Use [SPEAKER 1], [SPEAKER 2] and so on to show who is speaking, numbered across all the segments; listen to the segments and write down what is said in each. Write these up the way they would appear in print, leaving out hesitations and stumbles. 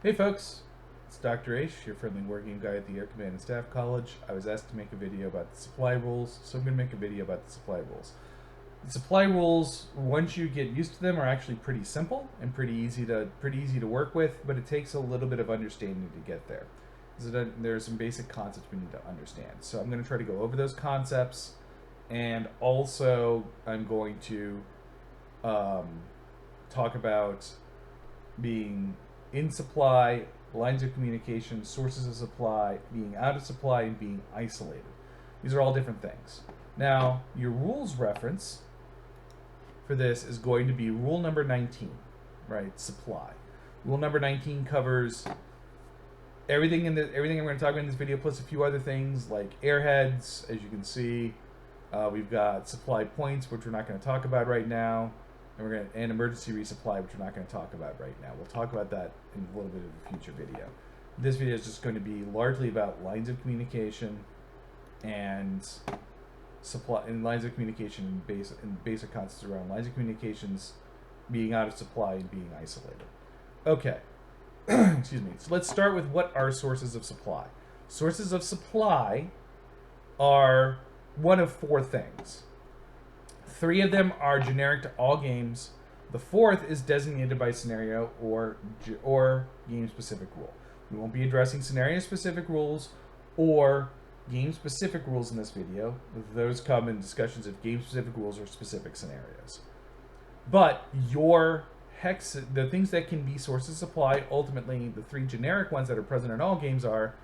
[SPEAKER 1] Hey folks, it's Dr. H, your friendly working guy at the Air Command and Staff College. I was asked to make a video about the supply rules, so I'm going to make a video about the supply rules. The supply rules, once you get used to them, are actually pretty simple and pretty easy to work with, but it takes a little bit of understanding to get there. There are some basic concepts we need to understand. So I'm going to try to go over those concepts, and also I'm going to talk about being in supply, lines of communication, sources of supply, being out of supply, and being isolated. These are all different things. Now, your rules reference for this is going to be rule number 19, right? Supply. Rule number 19 covers everything I'm going to talk about in this video, plus a few other things like airheads, as you can see. We've got supply points, which we're not going to talk about right now. And emergency resupply, which we're not going to talk about right now. We'll talk about that in a little bit of a future video. This video is just going to be largely about lines of communication and supply, and lines of communication and basic concepts around lines of communications, being out of supply and being isolated. Okay, excuse me. So let's start with what are sources of supply. Sources of supply are one of four things. 3 of them are generic to all games. The 4th is designated by scenario or game-specific rule. We won't be addressing scenario-specific rules or game-specific rules in this video. Those come in discussions of game-specific rules or specific scenarios. But the things that can be sources of supply, ultimately, the 3 generic ones that are present in all games are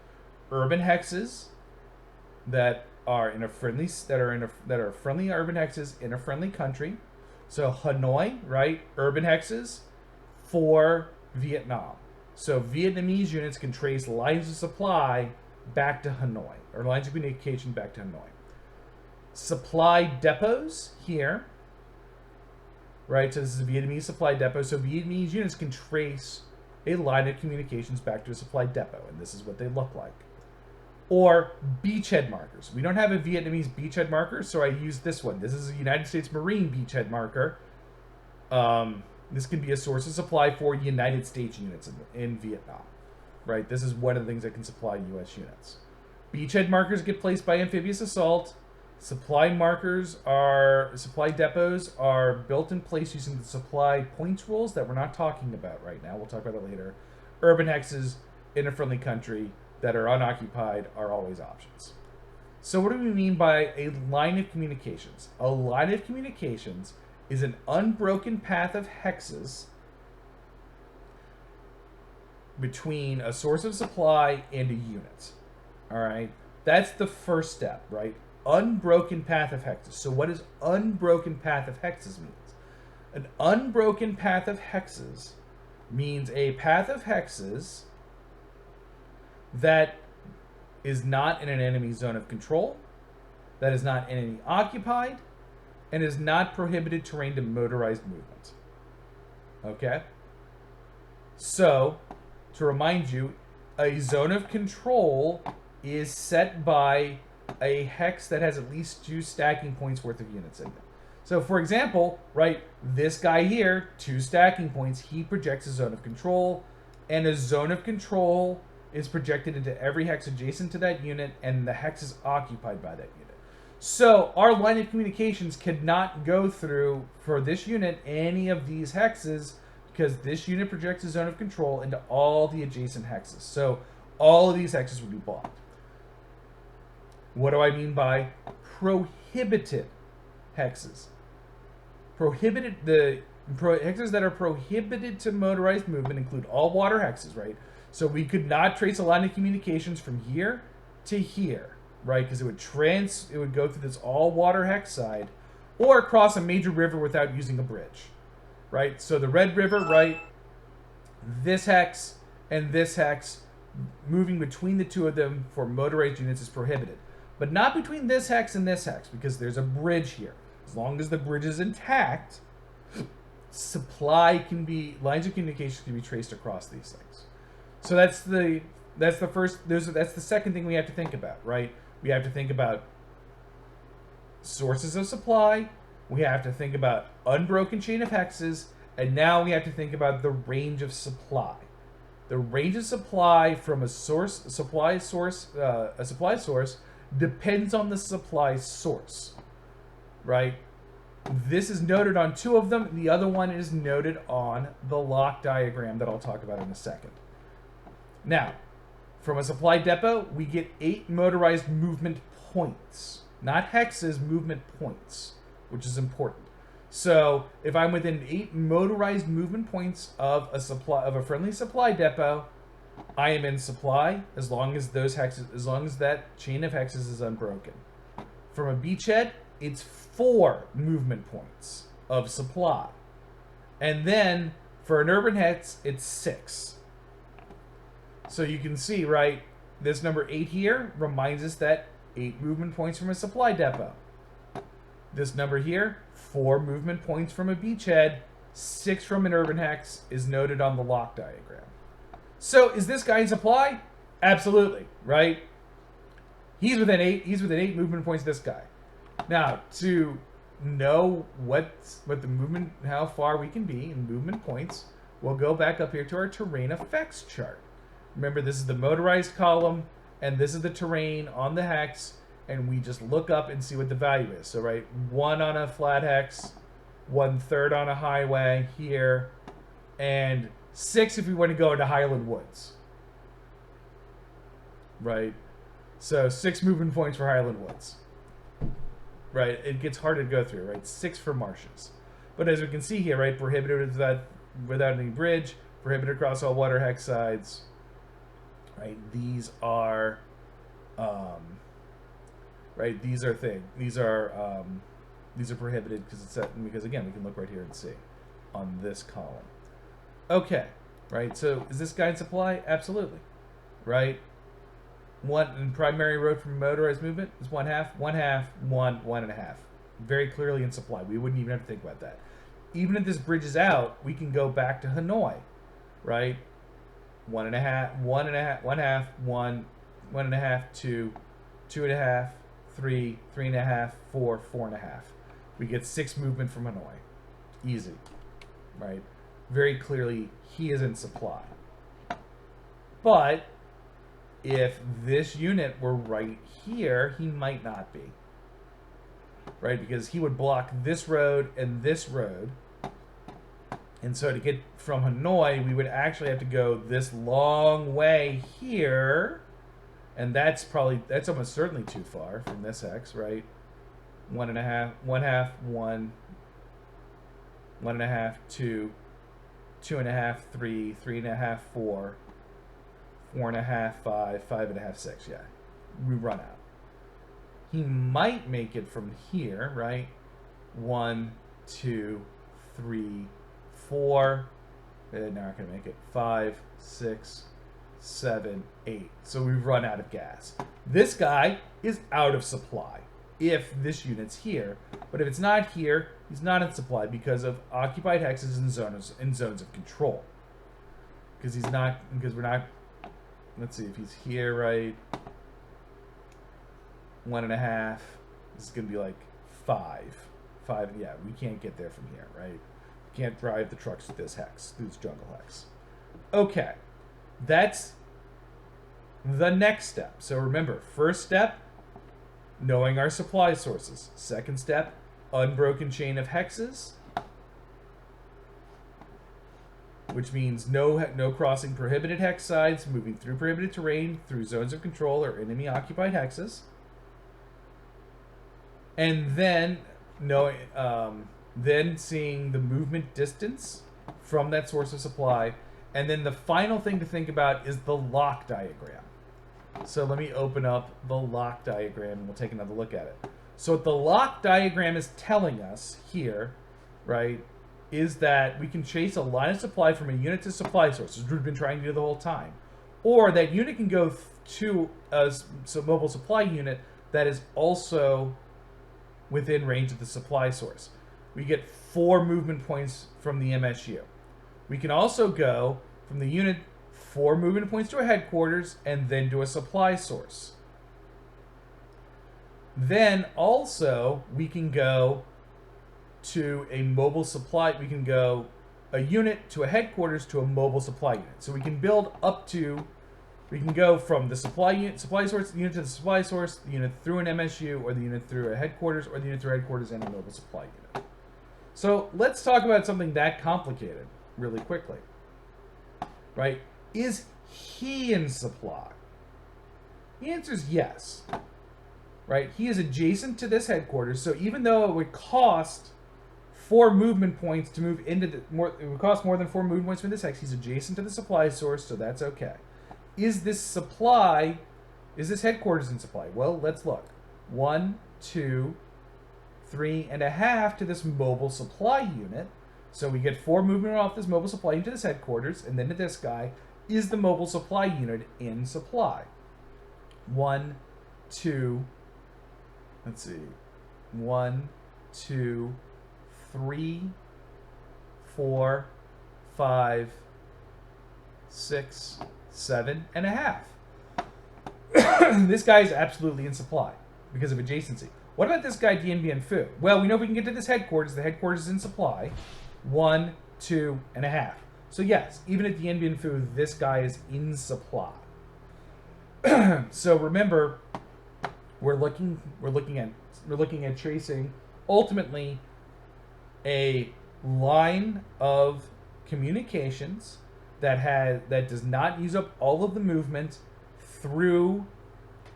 [SPEAKER 1] urban hexes that are friendly urban hexes in a friendly country. So Hanoi, right? Urban hexes for Vietnam. So Vietnamese units can trace lines of supply back to Hanoi, or lines of communication back to Hanoi. Supply depots here, right? So this is a Vietnamese supply depot. So Vietnamese units can trace a line of communications back to a supply depot, and this is what they look like. Or beachhead markers. We don't have a Vietnamese beachhead marker, so I use this one. This is a United States Marine beachhead marker. This can be a source of supply for United States units in Vietnam, right? This is one of the things that can supply U.S. units. Beachhead markers get placed by amphibious assault. Supply depots are built in place using the supply points rules that we're not talking about right now. We'll talk about that later. Urban hexes in a friendly country that are unoccupied are always options. So what do we mean by a line of communications? A line of communications is an unbroken path of hexes between a source of supply and a unit. All right? That's the first step, right? Unbroken path of hexes. So what does unbroken path of hexes mean? An unbroken path of hexes means a path of hexes that is not in an enemy zone of control, that is not enemy occupied, and is not prohibited terrain to motorized movement. Okay? So, to remind you, a zone of control is set by a hex that has at least 2 stacking points worth of units in it. So, for example, right, this guy here, 2 stacking points, he projects a zone of control, and a zone of control is projected into every hex adjacent to that unit, and the hex is occupied by that unit. So our line of communications cannot go through, for this unit, any of these hexes, because this unit projects a zone of control into all the adjacent hexes. So all of these hexes would be blocked. What do I mean by prohibited hexes? Hexes that are prohibited to motorized movement include all water hexes, right? So we could not trace a line of communications from here to here, right? Because it would go through this all water hex side, or across a major river without using a bridge, right? So the Red River, right? This hex and this hex, moving between the 2 of them for motorized units is prohibited, but not between this hex and this hex, because there's a bridge here. As long as the bridge is intact, lines of communication can be traced across these things. So that's the second thing we have to think about, right? We have to think about sources of supply, we have to think about unbroken chain of hexes, and now we have to think about the range of supply. The range of supply from a supply source depends on the supply source, right? This is noted on two of them. The other one is noted on the lock diagram that I'll talk about in a second. Now, from a supply depot, we get 8 motorized movement points. Not hexes, movement points, which is important. So if I'm within 8 motorized movement points of a friendly supply depot, I am in supply as long as that chain of hexes is unbroken. From a beachhead, it's 4 movement points of supply. And then for an urban hex, it's 6. So you can see, right, this number 8 here reminds us that 8 movement points from a supply depot. This number here, 4 movement points from a beachhead, 6 from an urban hex, is noted on the lock diagram. So is this guy in supply? Absolutely, right? He's within 8 movement points of this guy. Now, to know what the movement, how far we can be in movement points, we'll go back up here to our terrain effects chart. Remember, this is the motorized column, and this is the terrain on the hex, and we just look up and see what the value is. So, right, 1 on a flat hex, 1/3 on a highway here, and 6 if we want to go into Highland Woods. Right? So 6 movement points for Highland Woods. Right? It gets harder to go through, right? 6 for marshes. But as we can see here, right, prohibited without any bridge, prohibited across all water hex sides. Right? These are right, these are prohibited because again, we can look right here and see on this column. Okay, right? So is this guy in supply? Absolutely. Right? One primary road for motorized movement is 1/2, 1/2, 1/1.5. Very clearly in supply. We wouldn't even have to think about that. Even if this bridge is out, we can go back to Hanoi, right? 1/2, 1/2, 1/2, 1, 1/2, 2, 2.5, 3, 3.5, 4, 4.5. We get 6 movement from Hanoi. Easy, right? Very clearly, he is in supply. But if this unit were right here, he might not be. Right? Because he would block this road and this road. And so to get from Hanoi, we would actually have to go this long way here. And that's almost certainly too far from this hex, right? 1.5, 1/2, 1, 1.5, 2, 2.5, 3, 3.5, 4, 4.5, 5, 5.5, 6. Yeah, we run out. He might make it from here, right? 1, 2, 3, 4. They're not going to make it. 5, 6, 7, 8. So we've run out of gas. This guy is out of supply if this unit's here. But if it's not here, he's not in supply because of occupied hexes and zones of control. Because we're not. Let's see if he's here, right? 1.5. This is going to be like 5. 5, yeah, we can't get there from here, right? We can't drive the trucks to this hex, this jungle hex. Okay, that's the next step. So remember, first step, knowing our supply sources. Second step, unbroken chain of hexes, which means no crossing prohibited hex sides, moving through prohibited terrain, through zones of control or enemy occupied hexes. And then seeing the movement distance from that source of supply. And then the final thing to think about is the lock diagram. So let me open up the lock diagram and we'll take another look at it. So what the lock diagram is telling us here, right, is that we can chase a line of supply from a unit to supply source, as we've been trying to do the whole time. Or that unit can go to a mobile supply unit that is also within range of the supply source. We get 4 movement points from the MSU. We can also go from the unit 4 movement points to a headquarters and then to a supply source. Then also we can go to a mobile supply. We can go a unit to a headquarters to a mobile supply unit. So we can build up to, we can go from the supply source unit to the supply source, the unit through an MSU, or the unit through a headquarters, or the unit through headquarters and a mobile supply unit. So let's talk about something that complicated really quickly. Right? Is he in supply? The answer is yes. Right? He is adjacent to this headquarters, so even though it would cost 4 movement points to move into it would cost more than 4 movement points from this hex, he's adjacent to the supply source, so that's okay. Is this headquarters in supply? Well, let's look. 1, 2, 3.5 to this mobile supply unit. So we get 4 movement off this mobile supply unit to this headquarters, and then to this guy. Is the mobile supply unit in supply? 1, 2, let's see. 1, 2, 3, 4, 5, 6, 7.5. This guy is absolutely in supply because of adjacency. What about this guy, Dien Bien Phu? Well, we know if we can get to this headquarters, the headquarters is in supply. 1, 2.5. So yes, even at Dien Bien Phu, this guy is in supply. So remember, we're looking at tracing ultimately a line of communications that does not use up all of the movement through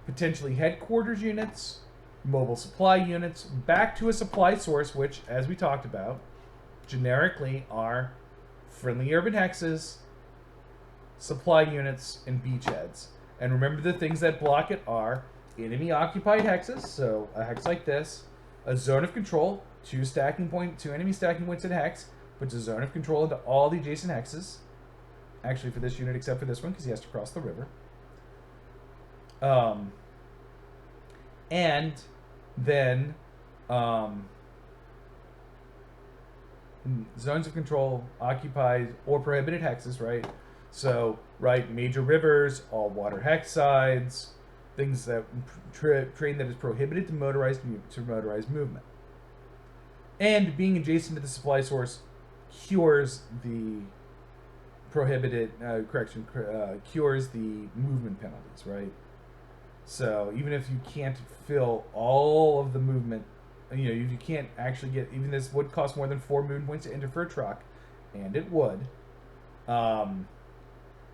[SPEAKER 1] potentially headquarters units, mobile supply units, back to a supply source, which, as we talked about, generically are friendly urban hexes, supply units, and beachheads. And remember, the things that block it are enemy occupied hexes, so a hex like this, a zone of control, 2 enemy stacking points in hex, puts a zone of control into all the adjacent hexes. Actually, for this unit, except for this one, because he has to cross the river. And then zones of control, occupied or prohibited hexes, right? So, right, major rivers, all water hex sides, things that terrain that is prohibited to motorized movement. And being adjacent to the supply source cures the prohibited cures the movement penalties, right? So even if you can't fill all of the movement, if you can't actually get, even this would cost more than 4 movement points to enter for a truck, and it would.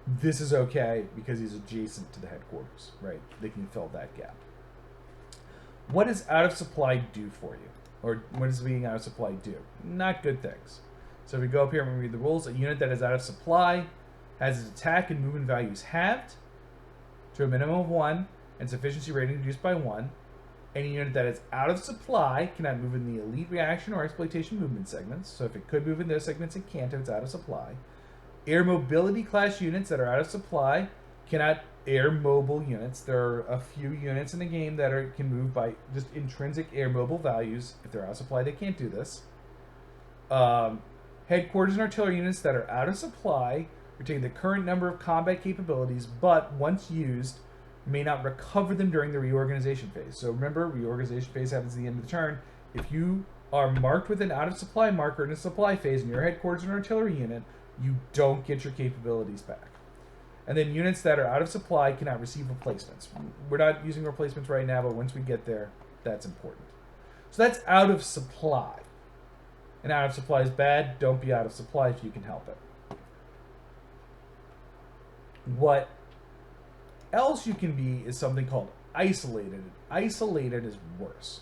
[SPEAKER 1] This is okay because he's adjacent to the headquarters, right? They can fill that gap. What does out of supply do for you? Or what does being out of supply do? Not good things. So if we go up here and we read the rules, a unit that is out of supply has its attack and movement values halved to a minimum of 1 and sufficiency rating reduced by 1. Any unit that is out of supply cannot move in the elite reaction or exploitation movement segments. So if it could move in those segments, it can't if it's out of supply. Air mobility class units that are out of supply cannot air mobile units. There are a few units in the game that can move by just intrinsic air mobile values. If they're out of supply, they can't do this. Headquarters and artillery units that are out of supply retain the current number of combat capabilities, but once used, may not recover them during the reorganization phase. So remember, reorganization phase happens at the end of the turn. If you are marked with an out of supply marker in a supply phase in your headquarters and artillery unit, you don't get your capabilities back. And then units that are out of supply cannot receive replacements. We're not using replacements right now, but once we get there, that's important. So that's out of supply. And out of supply is bad. Don't be out of supply if you can help it. What else you can be is something called isolated. Isolated is worse.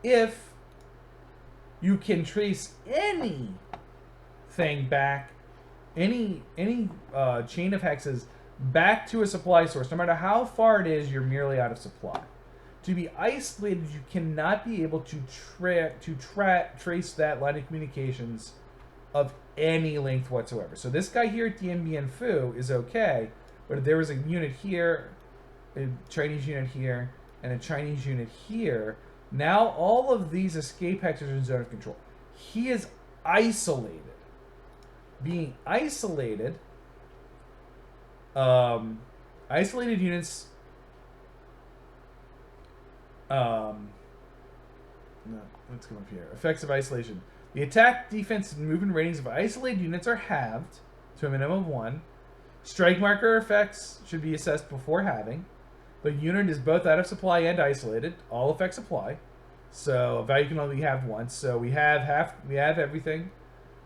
[SPEAKER 1] If you can trace anything back, any chain of hexes back to a supply source, no matter how far it is, you're merely out of supply. To be isolated, you cannot be able to trace that line of communications of any length whatsoever. So this guy here at Dien Bien Phu is okay, but if there was a unit here, a Chinese unit here, and a Chinese unit here, now all of these escape hexes are in zone of control. He is isolated. Being isolated, isolated units, no, let's come up here. Effects of isolation. The attack, defense, and movement ratings of isolated units are halved to a minimum of 1. Strike marker effects should be assessed before halving. The unit is both out of supply and isolated. All effects apply. So a value can only be halved once. So we have everything.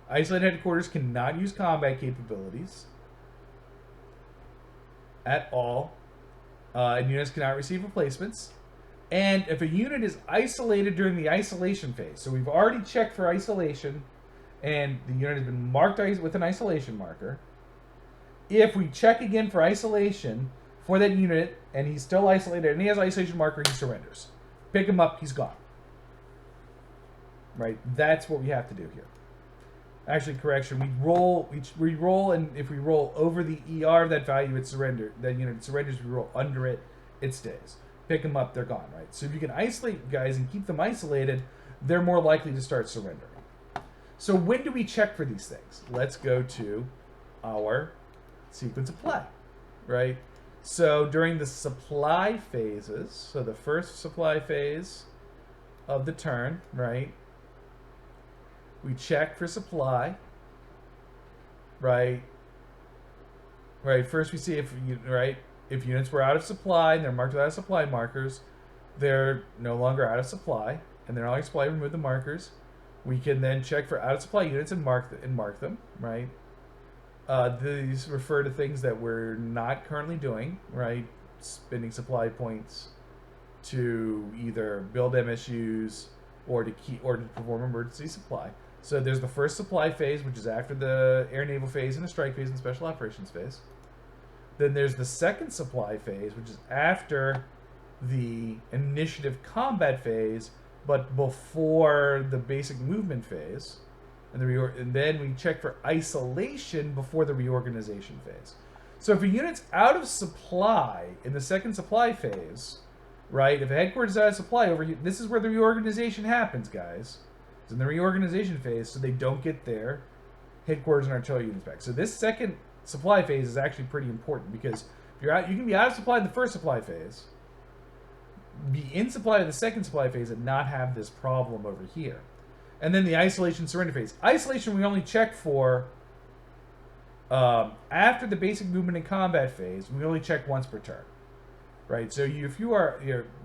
[SPEAKER 1] Isolated headquarters cannot use combat capabilities at all. And units cannot receive replacements. And if a unit is isolated during the isolation phase, so we've already checked for isolation, and the unit has been marked with an isolation marker. If we check again for isolation for that unit, and he's still isolated, and he has isolation marker, he surrenders. Pick him up, he's gone. Right? That's what we have to do here. Actually, correction. We roll, and if we roll over the ER of that value, it surrenders. That unit surrenders. We roll under it, it stays. Pick them up, they're gone. Right. So if you can isolate guys and keep them isolated, they're more likely to start surrendering. So when do we check for these things? Let's go to our sequence of play. Right. So during the supply phases, so the first supply phase of the turn, right? We check for supply, right? Right. First, we see if units were out of supply and they're marked with out of supply markers, they're no longer out of supply, and they're not out of supply. Remove the markers. We can then check for out of supply units and mark them, right? These refer to things that we're not currently doing, right? Spending supply points to either build MSUs or to perform emergency supply. So there's the first supply phase, which is after the air naval phase and the strike phase and special operations phase. Then there's the second supply phase, which is after the initiative combat phase, but before the basic movement phase. And then we check for isolation before the reorganization phase. So if a unit's out of supply in the second supply phase, right? If a headquarters is out of supply over here, this is where the reorganization happens, guys. It's in the reorganization phase, so they don't get their headquarters and artillery units back. So this second supply phase is actually pretty important because if you're out, you can be out of supply in the first supply phase, be in supply in the second supply phase, and not have this problem over here. And then the isolation surrender phase. Isolation we only check for after the basic movement and combat phase. We only check once per turn, right? So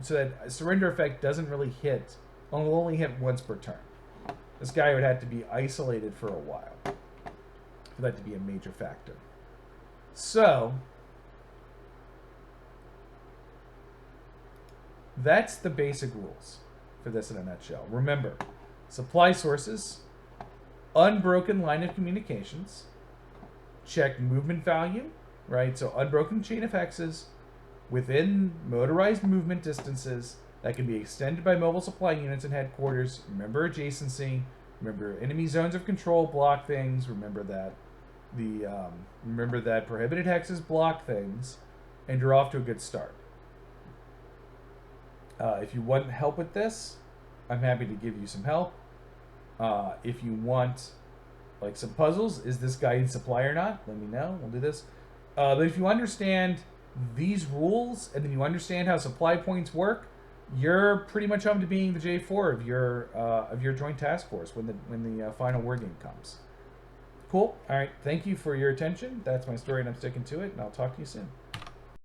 [SPEAKER 1] so that surrender effect doesn't really hit. Will only hit once per turn. This guy would have to be isolated for a while for that to be a major factor. So that's the basic rules for this in a nutshell. Remember, supply sources, unbroken line of communications, check movement value, right? So unbroken chain of hexes within motorized movement distances that can be extended by mobile supply units and headquarters. Remember adjacency. Remember enemy zones of control block things. Remember that prohibited hexes block things, and you're off to a good start. If you want help with this, I'm happy to give you some help. If you want like some puzzles, is this guy in supply or not? Let me know. We'll do this. But if you understand these rules and then you understand how supply points work, you're pretty much home to being the J4 of your joint task force when the final war game comes. Cool. All right. Thank you for your attention. That's my story, and I'm sticking to it. And I'll talk to you soon.